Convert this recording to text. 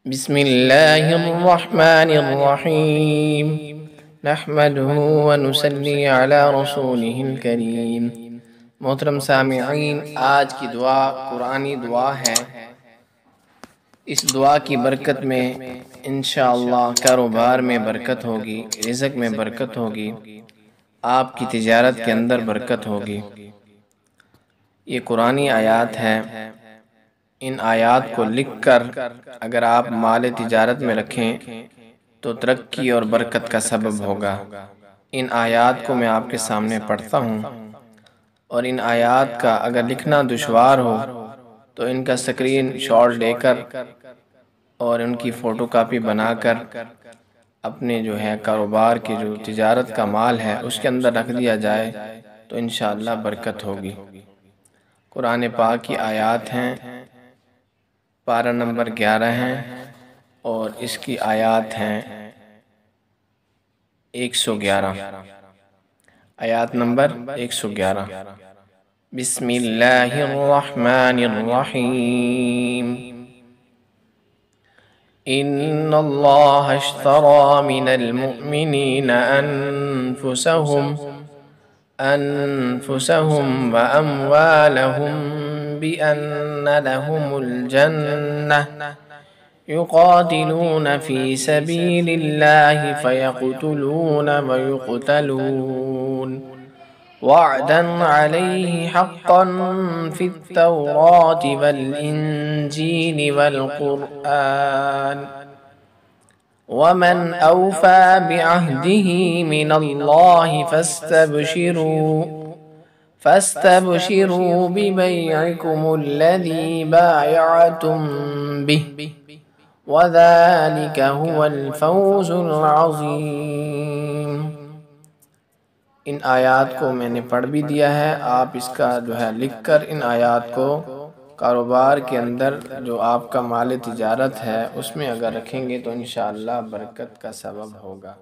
بسم اللہ الرحمن الرحیم نحمده ونصلی علی رسولہ الکریم۔ محترم سامعین، آج کی دعا قرآنی دعا ہے۔ اس دعا کی برکت میں انشاءاللہ کاروبار میں برکت ہوگی، رزق میں برکت ہوگی، آپ کی تجارت کے اندر برکت ہوگی۔ یہ قرآنی آیات ہے۔ ان آیات کو لکھ کر اگر آپ مال تجارت میں رکھیں تو ترقی اور برکت کا سبب ہوگا۔ ان آیات کو میں آپ کے سامنے پڑھتا ہوں، اور ان آیات کا اگر لکھنا دشوار ہو تو ان کا اسکرین شاٹ لے کر اور ان کی فوٹو کاپی بنا کر اپنے کاروبار کے جو تجارت کا مال ہے اس کے اندر رکھ دیا جائے تو انشاءاللہ برکت ہوگی۔ قرآن پاک کی آیات ہیں، پارہ نمبر 11 ہیں، اور اس کی آیات ہیں 111۔ آیات نمبر 111۔ بسم اللہ الرحمن الرحیم۔ ان اللہ اشترى من المؤمنین أنفسهم وأموالهم بأن لهم الجنة يقاتلون في سبيل الله فيقتلون ويقتلون وعدا عليه حقا في التوراة والإنجيل والقرآن ومن أوفى بعهده من الله فاستبشروا ببيعكم الذي بايعتم به وذلك هو الفوز العظيم۔ ان آیات کو میں نے پڑھ بھی دیا ہے، آپ اس کا لکھ کر ان آیات کو کاروبار کے اندر جو آپ کا مال تجارت ہے اس میں اگر رکھیں گے تو انشاءاللہ برکت کا سبب ہوگا۔